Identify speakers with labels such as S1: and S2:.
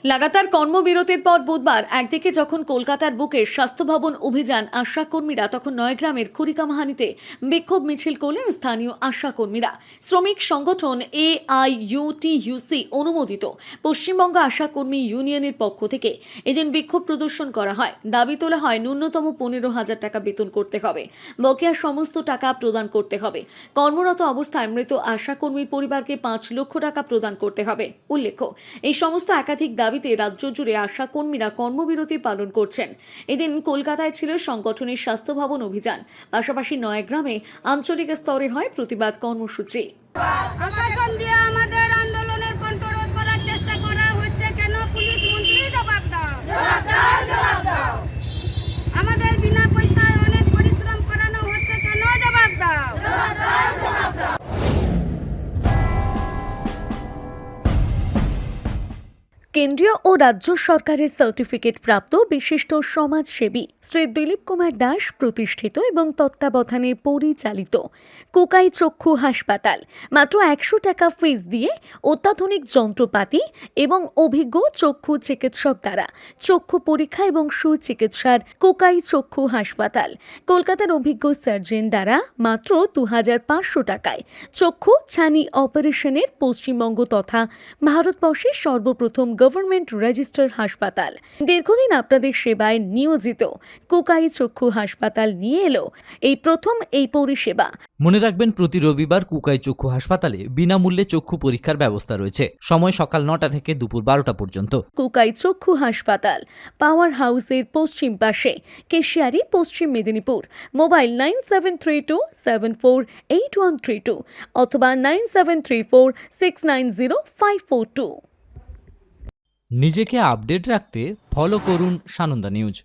S1: লাগাতার কর্মবিরতির পর বুধবার একদিকে যখন কলকাতার বুকের স্বাস্থ্য ভবন অভিযান আশা কর্মীরা, তখন নয়গ্রামের খুরিকামাহানিতে বিক্ষোভ মিছিল করলেন স্থানীয় আশা কর্মীরা। শ্রমিক সংগঠন AIUTUC অনুমোদিত পশ্চিমবঙ্গ আশা কর্মী ইউনিয়নের পক্ষ থেকে এদিন বিক্ষোভ প্রদর্শন করা হয়। দাবি তোলা হয় ন্যূনতম 15,000 টাকা বেতন করতে হবে, বকেয়া সমস্ত টাকা প্রদান করতে হবে, কর্মরত অবস্থায় মৃত আশা কর্মীর পরিবারকে 5 লক্ষ টাকা প্রদান করতে হবে। উল্লেখ্য, এই সমস্ত একাধিক দাবিতে রাজ্য জুড়ে আশা কর্মীরা কর্মবিরতি পালন করছেন। এদিন কলকাতায় ছিল সংগঠনের স্বাস্থ্য ভবন অভিযান, পাশাপাশি নয়গ্রামে আঞ্চলিক স্তরে হয় প্রতিবাদ কর্মসূচি।
S2: প্রশাসন দিয়ে আমাদের আন্দোলনের কন্ট্রোল করার চেষ্টা করা হচ্ছে কেন? পুলিশ মন্ত্রী জবাব দাও, জবাব দাও। আমাদের বিনা পয়সায় অনেক পরিশ্রম করানো হচ্ছে কেন? জবাব দাও, জবাব দাও।
S1: কেন্দ্রীয় ও রাজ্য সরকারের সার্টিফিকেট প্রাপ্ত বিশিষ্ট সমাজসেবী শ্রী দিলীপ কুমার দাস প্রতিষ্ঠিত এবং তত্ত্বাবধানে পরিচালিত কোকাই চক্ষু হাসপাতাল মাত্র 100 টাকা ফিস দিয়ে অত্যাধুনিক যন্ত্রপাতি এবং অভিজ্ঞ চক্ষু চিকিৎসক দ্বারা চক্ষু পরীক্ষা এবং সুচিকিৎসার কোকাই চক্ষু হাসপাতাল কলকাতার অভিজ্ঞ সার্জন দ্বারা মাত্র 2,500 টাকায় চক্ষু ছানি অপারেশনের পশ্চিমবঙ্গ তথা ভারতবর্ষের সর্বপ্রথম গভর্নমেন্ট রেজিস্টার হাসপাতাল। দীর্ঘদিন আপনাদের সেবায় নিয়োজিত কোকাই চক্ষু হাসপাতাল নিয়ে এলো এই প্রথম এই পরিষেবা।
S3: মনে রাখবেন, প্রতি রবিবার কুকাই চক্ষু হাসপাতালে বিনামূল্যে চক্ষু পরীক্ষার ব্যবস্থা রয়েছে। সময় সকাল 9টা থেকে দুপুর 12টা পর্যন্ত।
S1: কোকাই চক্ষু হাসপাতাল, পাওয়ার হাউসের পশ্চিম পাশে, কেশিয়ারি, পশ্চিম মেদিনীপুর। মোবাইল 9732748132 অথবা 9734690542।
S3: নিজেকে আপডেট রাখতে ফলো করুন সানন্দা নিউজ।